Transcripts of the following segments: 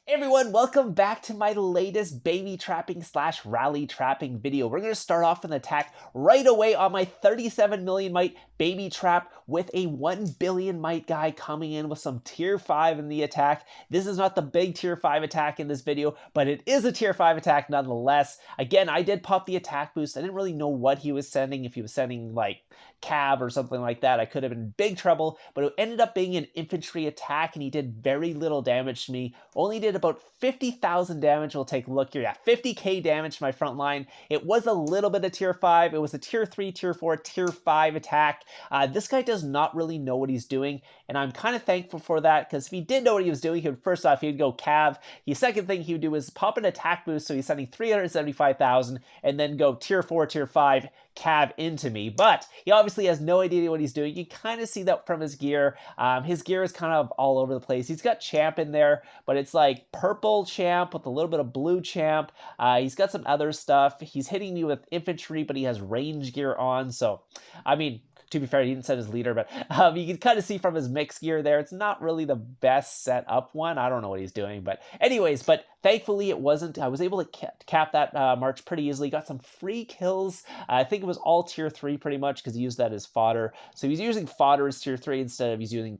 Hey everyone, welcome back to my latest baby trapping / rally trapping video. We're going to start off an attack right away on my 37 million mite baby trap with a 1 billion mite guy coming in with some tier 5 in the attack. This is not the big tier 5 attack in this video, but it is a tier 5 attack nonetheless. Again, I did pop the attack boost. I didn't really know what he was sending. If he was sending like cav or something like that, I could have been in big trouble, but it ended up being an infantry attack and he did very little damage to me. Only did about 50,000 damage. We'll take a look here. Yeah, 50k damage to my front line. It was a little bit of tier 5. It was a tier 3, tier 4, tier 5 attack. This guy does not really know what he's doing, and I'm kind of thankful for that, because if he did know what he was doing, he would, first off, he'd go cav. The second thing he would do is pop an attack boost, so he's sending 375,000, and then go tier 4, tier 5, cav into me. But he obviously has no idea what he's doing. You kind of see that from his gear. His gear is kind of all over the place. He's got champ in there, but it's like purple champ with a little bit of blue champ. He's got some other stuff. He's hitting me with infantry, but he has range gear on. So, I mean, to be fair, he didn't set his leader, but you can kind of see from his mix gear there, it's not really the best set up one. I don't know what he's doing, but anyways, but thankfully it wasn't. I was able to cap that march pretty easily. Got some free kills. I think it was all tier 3 pretty much, because he used that as fodder. So he's using fodder as tier 3 instead of using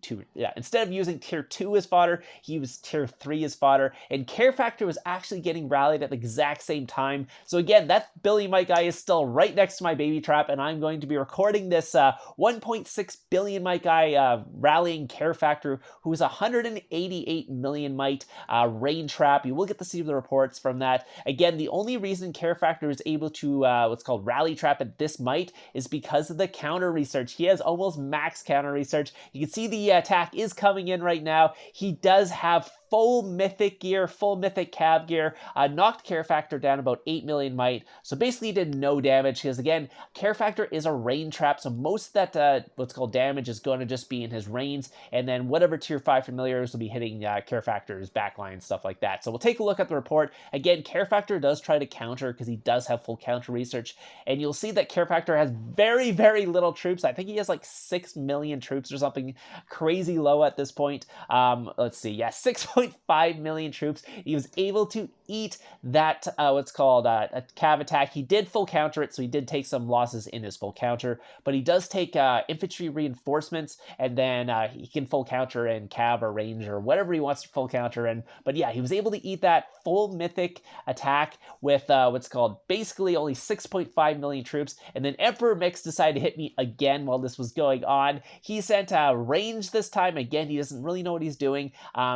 instead of using tier 2 as fodder, he used tier 3 as fodder. And care factor was actually getting rallied at the exact same time. So again, that billion mite guy is still right next to my baby trap, and I'm going to be recording this 1.6 billion mite guy rallying care factor, who's 188 million mite rain trap. You will get to see the reports from that. Again, the only reason care factor is able to what's called rally trap at this mite is because of the counter research. He has almost max counter research. You can see the attack is coming in right now. He does have full mythic gear, full mythic cav gear, knocked care factor down about 8 million mite. So basically did no damage, because again, care factor is a rain trap, so most of that what's called damage is going to just be in his reins, and then whatever tier 5 familiars will be hitting care factor's backline, stuff like that. So we'll take a look at the report. Again, care factor does try to counter, because he does have full counter research, and you'll see that care factor has very, very little troops. I think he has like 6 million troops or something crazy low at this point. Let's see, yeah, 6.5 million troops. He was able to eat that what's called a cav attack. He did full counter it, so he did take some losses in his full counter, but he does take infantry reinforcements, and then he can full counter in cav or range or whatever he wants to full counter in. But yeah, he was able to eat that full mythic attack with what's called basically only 6.5 million troops. And then Emperor Mix decided to hit me again while this was going on. He sent range this time. Again, he doesn't really know what he's doing.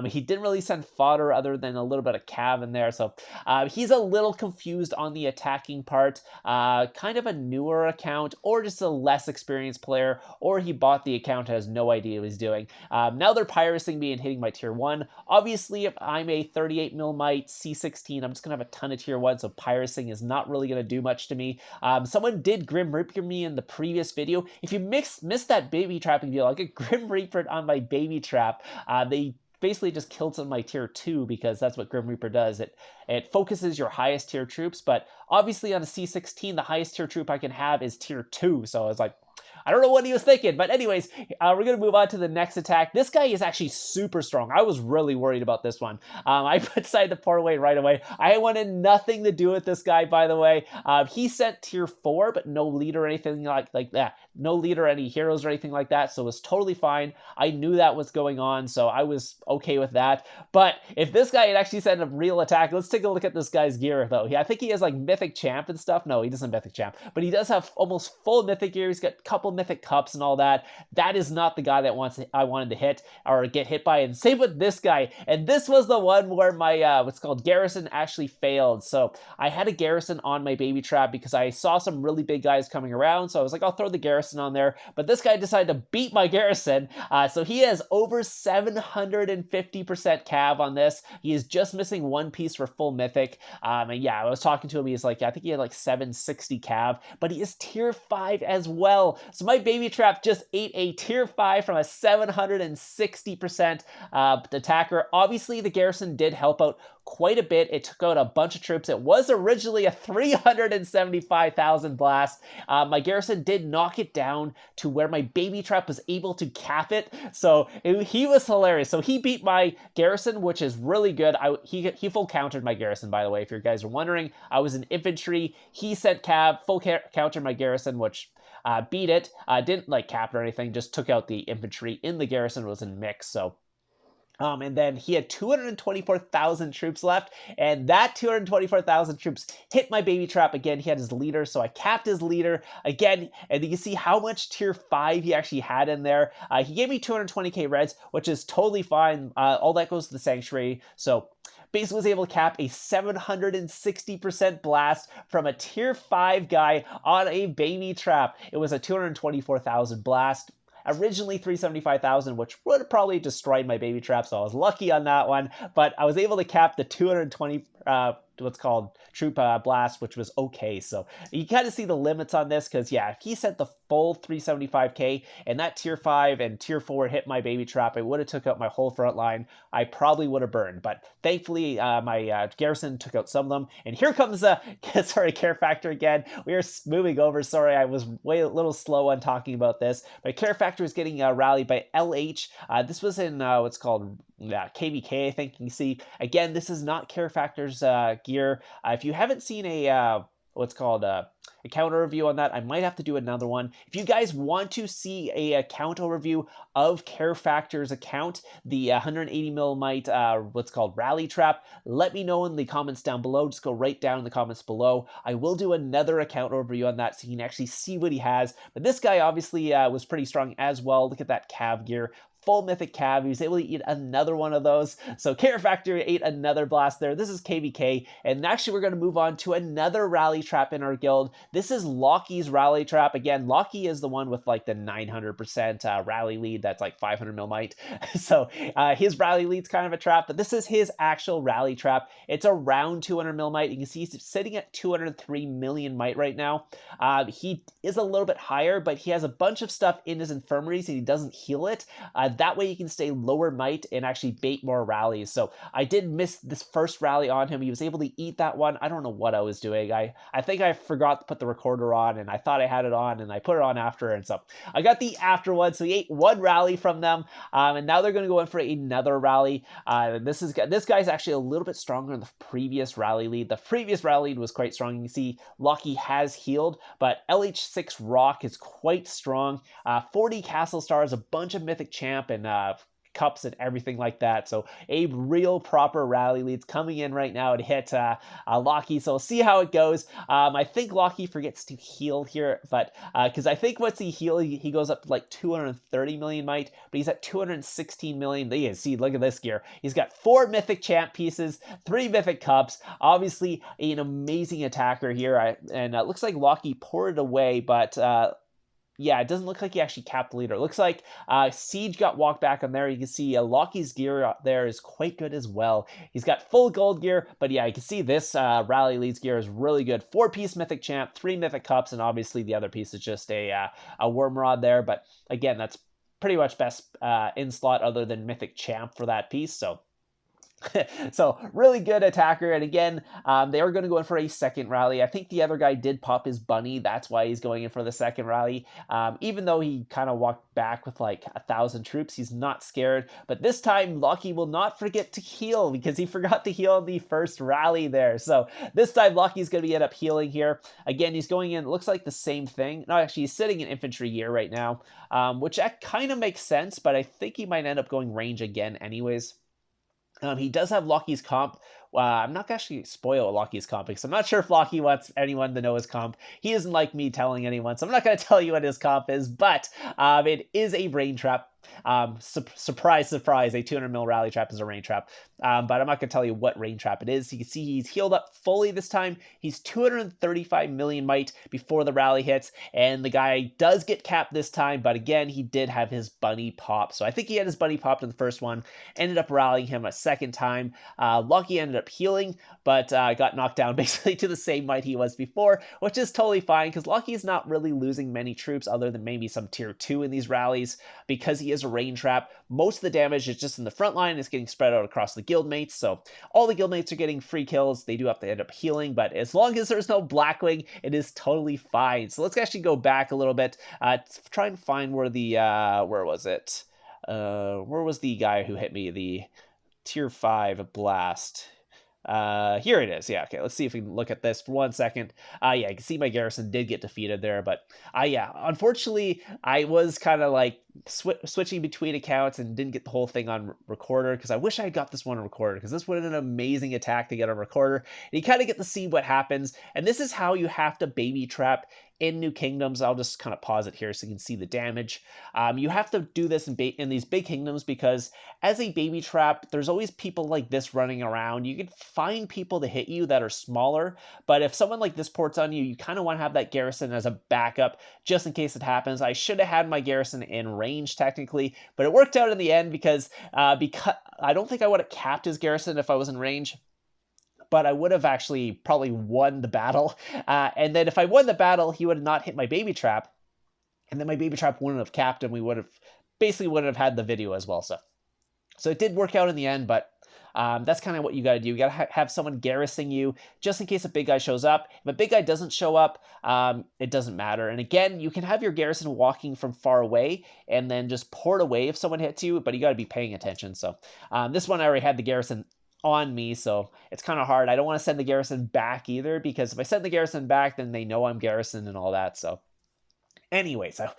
He didn't really send fodder other than a little bit of cav in there. So he's a little confused on the attacking part. Kind of a newer account, or just a less experienced player, or he bought the account, has no idea what he's doing. Now they're pirating me and hitting my tier 1. Obviously, if I'm a 38 mil mite C16, I'm just going to have a ton of tier 1, so pirating is not really going to do much to me. Someone did Grim Reaper me in the previous video. If you missed that baby trapping video, I'll get Grim Reapered on my baby trap. They basically just killed some of my tier 2, because that's what Grim Reaper does. It focuses your highest tier troops, but obviously on a C16, the highest tier troop I can have is tier 2, so it's like, I don't know what he was thinking, but anyways, we're going to move on to the next attack. This guy is actually super strong. I was really worried about this one. I decided to pour away right away. I wanted nothing to do with this guy, by the way. He sent tier 4, but no leader or anything like that. No leader, any heroes or anything like that, so it was totally fine. I knew that was going on, so I was okay with that. But if this guy had actually sent a real attack, let's take a look at this guy's gear, though. I think he has like mythic champ and stuff. No, he doesn't mythic champ, but he does have almost full mythic gear. He's got a couple mythic cups and all that. That is not the guy that I wanted to hit or get hit by. And same with this guy. And this was the one where my what's called garrison actually failed. So I had a garrison on my baby trap because I saw some really big guys coming around. So I was like, I'll throw the garrison on there. But this guy decided to beat my garrison. So he has over 750% cav on this. He is just missing one piece for full mythic. And yeah, I was talking to him. He's like, I think he had like 760 cav, but he is tier 5 as well. So my baby trap just ate a tier 5 from a 760% attacker. Obviously, the garrison did help out quite a bit. It took out a bunch of troops. It was originally a 375,000 blast. My garrison did knock it down to where my baby trap was able to cap it. So he was hilarious. So he beat my garrison, which is really good. He full countered my garrison, by the way, if you guys are wondering. I was in infantry. He sent cav, full counter my garrison, which beat it. Didn't like cap or anything, just took out the infantry in the garrison. Was in mix. So and then he had 224,000 troops left, and that 224,000 troops hit my baby trap again. He had his leader, so I capped his leader again, and you can see how much tier 5 he actually had in there. He gave me 220k reds, which is totally fine. All that goes to the sanctuary, so basically was able to cap a 760% blast from a tier 5 guy on a baby trap. It was a 224,000 blast. Originally 375,000, which would have probably destroyed my baby trap, so I was lucky on that one. But I was able to cap the 220 what's called troop blast, which was okay. So you kind of see the limits on this, because yeah, if he sent the full 375k and that tier 5 and tier 4 hit my baby trap, it would have took out my whole front line. I probably would have burned, but thankfully my garrison took out some of them. And here comes sorry, care factor again. We are moving over. Sorry, I was a little slow on talking about this, but care factor is getting rallied by LH. This was in what's called KVK, I think. You see, again, this is not care factor's gear. If you haven't seen a what's called a counter review on that, I might have to do another one. If you guys want to see a account overview of Care Factor's account, the 180 mm what's called rally trap, let me know in the comments down below. Just go right down in the comments below. I will do another account overview on that so you can actually see what he has. But this guy obviously was pretty strong as well. Look at that cav gear. Full mythic cav. He was able to eat another one of those. So Care Factor ate another blast there. This is KVK. And actually we're going to move on to another rally trap in our guild. This is Lockie's rally trap. Again, Lockie is the one with like the 900% rally lead. That's like 500 mil might. So his rally lead's kind of a trap, but this is his actual rally trap. It's around 200 mil might. You can see he's sitting at 203 million might right now. He is a little bit higher, but he has a bunch of stuff in his infirmaries and he doesn't heal it. That way you can stay lower might and actually bait more rallies. So I did miss this first rally on him. He was able to eat that one. I don't know what I was doing. I think I forgot to put the recorder on, and I thought I had it on, and I put it on after, and so I got the after one. So he ate one rally from them, and now they're going to go in for another rally. This guy's actually a little bit stronger than the previous rally lead. The previous rally lead was quite strong. You can see Lockie has healed, but LH6 Rock is quite strong. 40 castle stars, a bunch of mythic champ, and cups and everything like that. So a real proper rally leads coming in right now to hit Lockie. So we'll see how it goes. I think Lockie forgets to heal here, but because I think once he heals, he goes up to like 230 million might, but he's at 216 million. You can see, look at this gear. He's got 4 mythic champ pieces, 3 mythic cups. Obviously an amazing attacker here. And it looks like Lockie poured it away, but yeah, it doesn't look like he actually capped the leader. It looks like Siege got walked back on there. You can see Lockie's gear there is quite good as well. He's got full gold gear, but yeah, you can see this rally leads gear is really good. 4-piece mythic champ, 3 mythic cups, and obviously the other piece is just a worm rod there. But again, that's pretty much best in slot other than mythic champ for that piece. So really good attacker. And again, they are going to go in for a second rally. I think the other guy did pop his bunny. That's why he's going in for the second rally. Even though he kind of walked back with like 1,000 troops, he's not scared. But this time, Lockie will not forget to heal because he forgot to heal in the first rally there. So this time, Lockie's going to end up healing here. Again, he's going in, it looks like the same thing. No, actually, he's sitting in infantry gear right now, which that kind of makes sense, but I think he might end up going range again anyways. He does have Lockie's comp. I'm not going to actually spoil Lockie's comp because I'm not sure if Lockie wants anyone to know his comp. He doesn't like me telling anyone, so I'm not going to tell you what his comp is, but it is a brain trap. Surprise, surprise, a 200 mil rally trap is a rain trap. But I'm not going to tell you what rain trap it is. You can see he's healed up fully this time. He's 235 million might before the rally hits, and the guy does get capped this time, but again, he did have his bunny pop. So I think he had his bunny popped in the first one, ended up rallying him a second time. Lucky ended up healing, but got knocked down basically to the same might he was before, which is totally fine because Lucky is not really losing many troops other than maybe some tier 2 in these rallies because he is a rain trap. Most of the damage is just in the front line. It's getting spread out across the guildmates, so all the guildmates are getting free kills. They do have to end up healing, but as long as there's no Blackwing, it is totally fine. So let's actually go back a little bit, try and find where the, where was it? Where was the guy who hit me? The tier 5 blast. Here it is. Yeah, okay, let's see if we can look at this for 1 second. Yeah, you can see my garrison did get defeated there, but yeah, unfortunately, I was kind of like switching between accounts and didn't get the whole thing on recorder because I wish I had got this one on recorder because this would have been an amazing attack to get on recorder. And you kind of get to see what happens, and this is how you have to baby trap in New Kingdoms. I'll just kind of pause it here so you can see the damage. You have to do this in these big kingdoms because as a baby trap, there's always people like this running around. You can find people to hit you that are smaller, but if someone like this ports on you, you kind of want to have that garrison as a backup just in case it happens. I should have had my garrison in range technically, but it worked out in the end because I don't think I would have capped his garrison if I was in range, but I would have actually probably won the battle. And then if I won the battle, he would have not hit my baby trap, and then my baby trap wouldn't have capped him. We would have wouldn't have had the video as well. So it did work out in the end, but that's kind of what you got to do. You got to have someone garrisoning you just in case a big guy shows up. If a big guy doesn't show up, it doesn't matter. And again, you can have your garrison walking from far away and then just port away if someone hits you, but you got to be paying attention. So this one I already had the garrison on me, so it's kind of hard. I don't want to send the garrison back either, because if I send the garrison back, then they know I'm garrisoned and all that. So anyways, I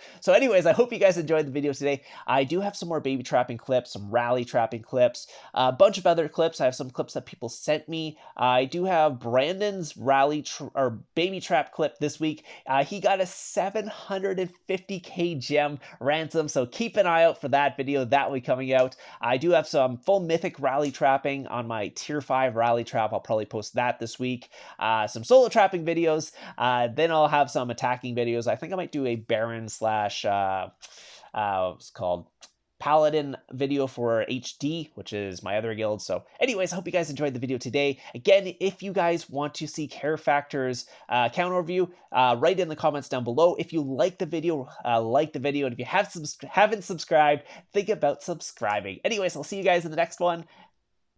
hope you guys enjoyed the video today. I do have some more baby trapping clips, some rally trapping clips, a bunch of other clips. I have some clips that people sent me. I do have Brandon's rally or baby trap clip this week. He got a 750k gem ransom, so keep an eye out for that video. That will be coming out. I do have some full mythic rally trapping on my tier 5 rally trap. I'll probably post that this week. Some solo trapping videos. Then I'll have some attacking videos. I think I might do a Baron slash what's called Paladin video for HD, which is my other guild. So anyways, I hope you guys enjoyed the video today. Again, if you guys want to see Care Factor's account overview, write in the comments down below. If you like the video, and if you haven't subscribed, think about subscribing. Anyways, I'll see you guys in the next one.